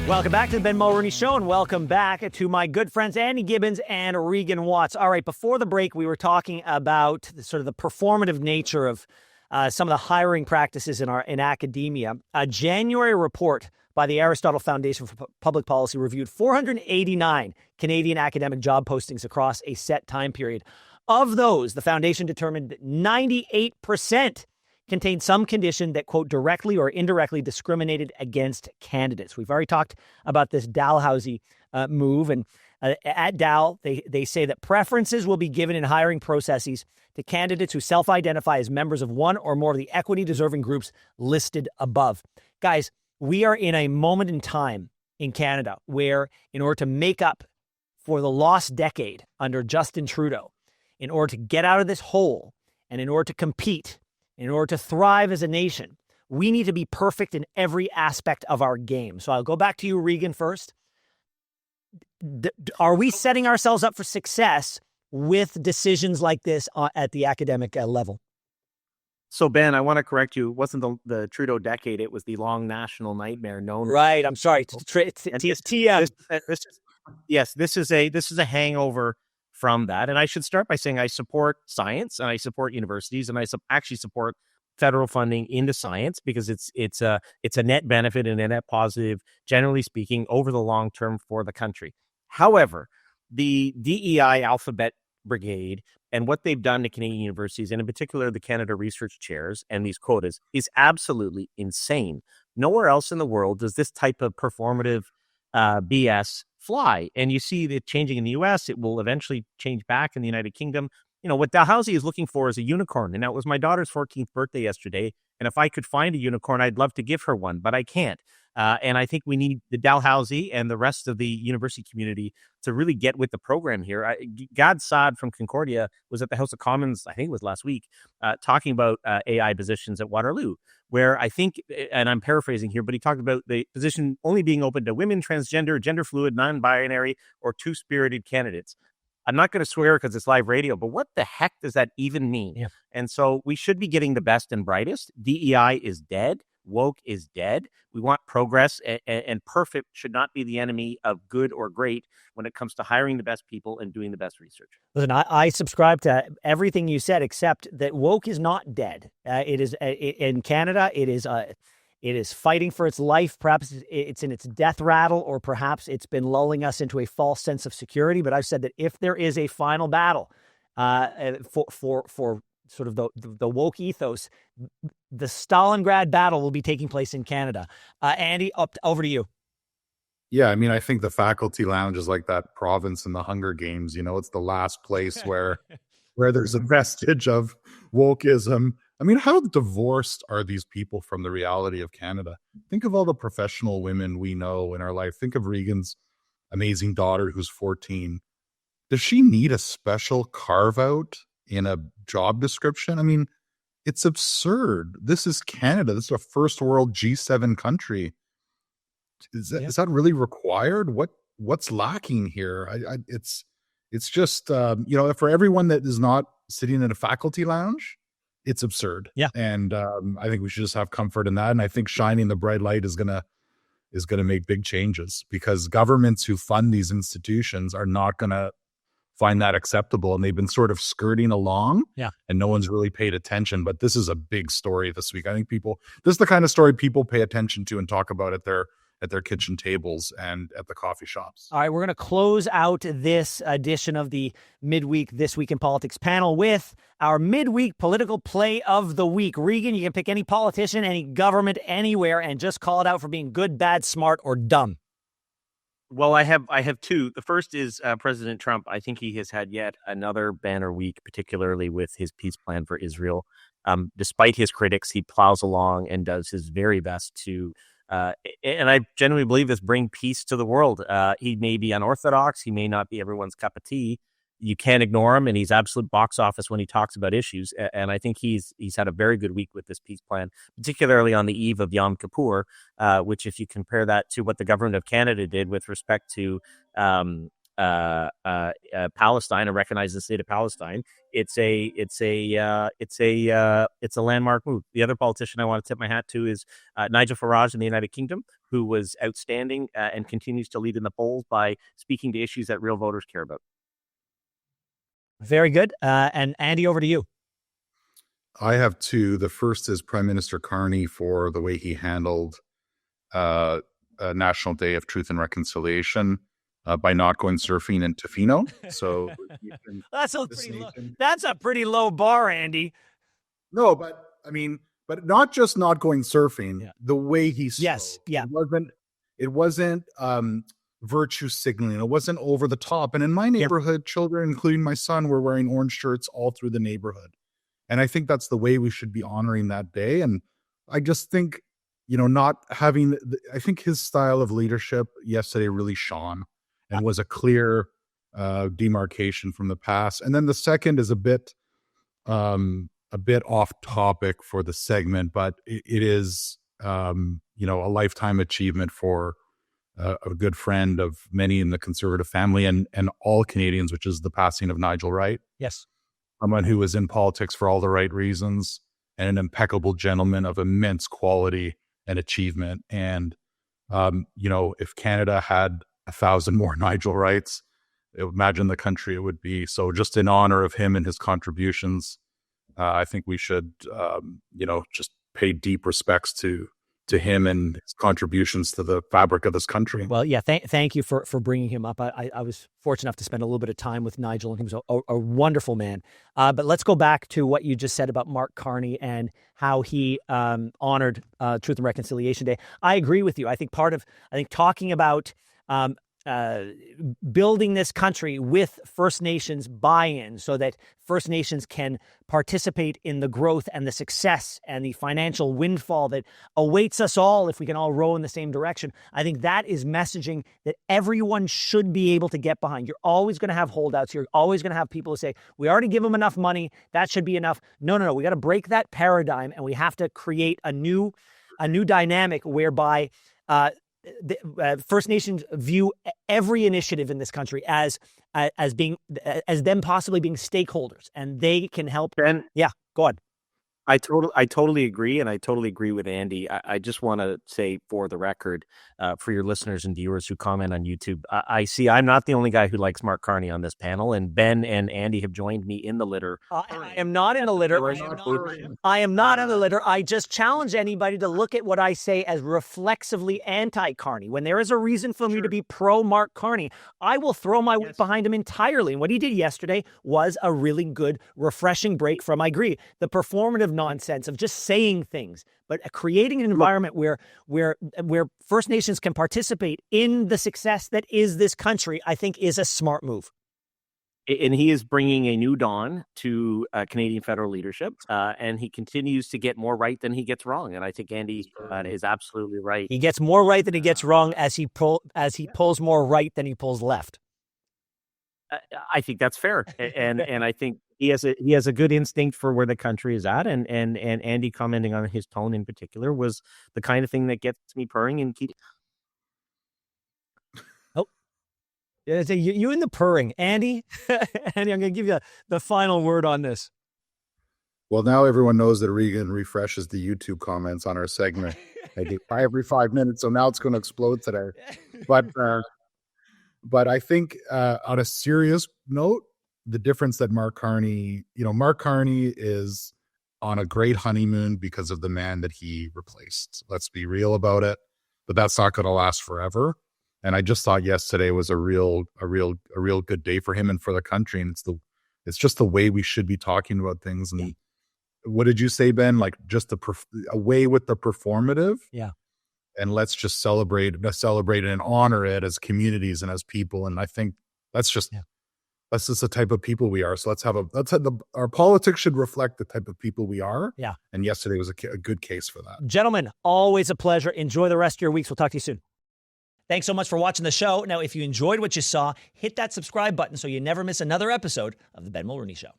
Welcome back to the Ben Mulroney Show, and welcome back to my good friends Andy Gibbons and Regan Watts. All right, before the break, we were talking about sort of the performative nature of some of the hiring practices in academia. A January report by the Aristotle Foundation for Public Policy reviewed 489 Canadian academic job postings across a set time period. Of those, the foundation determined that 98% contained some condition that, quote, directly or indirectly discriminated against candidates. We've already talked about this Dalhousie move, and at Dal, they say that preferences will be given in hiring processes to candidates who self-identify as members of one or more of the equity-deserving groups listed above. Guys, we are in a moment in time in Canada where, in order to make up for the lost decade under Justin Trudeau, in order to get out of this hole, and in order to compete, in order to thrive as a nation, we need to be perfect in every aspect of our game. So I'll go back to you, Regan, first. Are we setting ourselves up for success with decisions like this at the academic level? So, Ben, I want to correct you. It wasn't the Trudeau decade. It was the long national nightmare known. Right. I'm sorry. It's TM. This is a hangover from that. And I should start by saying I support science and I support universities, and I actually support federal funding into science because it's a net benefit and a net positive, generally speaking, over the long term for the country. However, the DEI alphabet brigade and what they've done to Canadian universities, and in particular the Canada Research Chairs and these quotas, is absolutely insane. Nowhere else in the world does this type of performative BS fly. And you see it changing in the US. It will eventually change back in the United Kingdom. You know, what Dalhousie is looking for is a unicorn. And that was my daughter's 14th birthday yesterday. And if I could find a unicorn, I'd love to give her one, but I can't. And I think we need the Dalhousie and the rest of the university community to really get with the program here. Gad Saad from Concordia was at the House of Commons, I think it was last week, talking about AI positions at Waterloo, where I think, and I'm paraphrasing here, but he talked about the position only being open to women, transgender, gender fluid, non-binary, or two-spirited candidates. I'm not going to swear because it's live radio, but what the heck does that even mean? Yeah. And so we should be getting the best and brightest. DEI is dead. Woke is dead. We want progress, and perfect should not be the enemy of good or great when it comes to hiring the best people and doing the best research. Listen, I subscribe to everything you said, except that woke is not dead. It is in Canada. It is fighting for its life. Perhaps it's in its death rattle, or perhaps it's been lulling us into a false sense of security. But I've said that if there is a final battle for sort of the woke ethos, the Stalingrad battle will be taking place in Canada. Andy, over to you. Yeah, I mean, I think the faculty lounge is like that province in the Hunger Games. You know, it's the last place where there's a vestige of wokeism. I mean, how divorced are these people from the reality of Canada? Think of all the professional women we know in our life. Think of Regan's amazing daughter who's 14. Does she need a special carve out in a job description? I mean, it's absurd. This is Canada. This is a first world G7 country. Is that really required? What's lacking here? It's just, for everyone that is not sitting in a faculty lounge, it's absurd. Yeah. And I think we should just have comfort in that. And I think shining the bright light is gonna make big changes, because governments who fund these institutions are not gonna find that acceptable, and they've been sort of skirting along, and no one's really paid attention. But this is a big story this week. I think this is the kind of story people pay attention to and talk about at their kitchen tables and at the coffee shops. All right, we're going to close out this edition of the Midweek This Week in Politics panel with our midweek political play of the week. Regan, you can pick any politician, any government, anywhere, and just call it out for being good, bad, smart, or dumb. Well, I have two. The first is President Trump. I think he has had yet another banner week, particularly with his peace plan for Israel. Despite his critics, he plows along and does his very best to, and I genuinely believe this, bring peace to the world. He may be unorthodox. He may not be everyone's cup of tea. You can't ignore him, and he's absolute box office when he talks about issues. And I think he's had a very good week with this peace plan, particularly on the eve of Yom Kippur, which, if you compare that to what the government of Canada did with respect to Palestine and recognize the state of Palestine. It's a landmark move. The other politician I want to tip my hat to is Nigel Farage in the United Kingdom, who was outstanding and continues to lead in the polls by speaking to issues that real voters care about. Very good. And Andy, over to you. I have two. The first is Prime Minister Carney for the way he handled National Day of Truth and Reconciliation by not going surfing in Tofino. So that's a pretty low bar, Andy. No, but I mean, but not just not going surfing. Yeah. The way he spoke. Yes, yeah. It wasn't virtue signaling. It wasn't over the top. And in my neighborhood, children, including my son, were wearing orange shirts all through the neighborhood. And I think that's the way we should be honoring that day. And I just think, not having, I think his style of leadership yesterday really shone and was a clear demarcation from the past. And then the second is a bit off topic for the segment, but it is, a lifetime achievement for a good friend of many in the Conservative family and all Canadians, which is the passing of Nigel Wright. Yes. Someone who was in politics for all the right reasons and an impeccable gentleman of immense quality and achievement. And, if Canada had 1,000 more Nigel Wrights, imagine the country it would be. So just in honor of him and his contributions, I think we should, just pay deep respects to him and his contributions to the fabric of this country. Well, yeah, thank you for bringing him up. I was fortunate enough to spend a little bit of time with Nigel, and he was a wonderderful man. But let's go back to what you just said about Mark Carney and how he honored Truth and Reconciliation Day. I agree with you. I think talking about building this country with First Nations buy-in so that First Nations can participate in the growth and the success and the financial windfall that awaits us all if we can all row in the same direction. I think that is messaging that everyone should be able to get behind. You're always going to have holdouts. You're always going to have people who say, we already give them enough money. That should be enough. No. We got to break that paradigm, and we have to create a new dynamic whereby the First Nations view every initiative in this country as them possibly being stakeholders, and they can help. Ben, yeah, go on. I totally agree, and I totally agree with Andy. I just want to say, for the record, for your listeners and viewers who comment on YouTube, I see I'm not the only guy who likes Mark Carney on this panel, and Ben and Andy have joined me in the litter. I am not in the litter. I am not in the litter. I just challenge anybody to look at what I say as reflexively anti-Carney. When there is a reason for me to be pro-Mark Carney, I will throw my weight behind him entirely. And what he did yesterday was a really good, refreshing break from, I agree, the performative nonsense of just saying things, but creating an environment where First Nations can participate in the success that is this country, I think is a smart move. And he is bringing a new dawn to Canadian federal leadership, and he continues to get more right than he gets wrong. And I think Andy is absolutely right. He gets more right than he gets wrong as he pulls more right than he pulls left. I think that's fair, and I think he has a good instinct for where the country is at, and Andy commenting on his tone in particular was the kind of thing that gets me purring and keep. Oh, yeah, you in the purring, Andy. Andy, I'm going to give you the final word on this. Well, now everyone knows that Regan refreshes the YouTube comments on our segment. I do every 5 minutes, so now it's going to explode today. But I think on a serious note, the difference that Mark Carney is on a great honeymoon because of the man that he replaced. Let's be real about it. But that's not going to last forever. And I just thought yesterday was a real good day for him and for the country. And it's just the way we should be talking about things. And what did you say, Ben? Like just away with the performative. Yeah. And let's just celebrate and honor it as communities and as people. And I think that's just the type of people we are. So our politics should reflect the type of people we are. Yeah. And yesterday was a good case for that. Gentlemen, always a pleasure. Enjoy the rest of your weeks. We'll talk to you soon. Thanks so much for watching the show. Now, if you enjoyed what you saw, hit that subscribe button so you never miss another episode of The Ben Mulroney Show.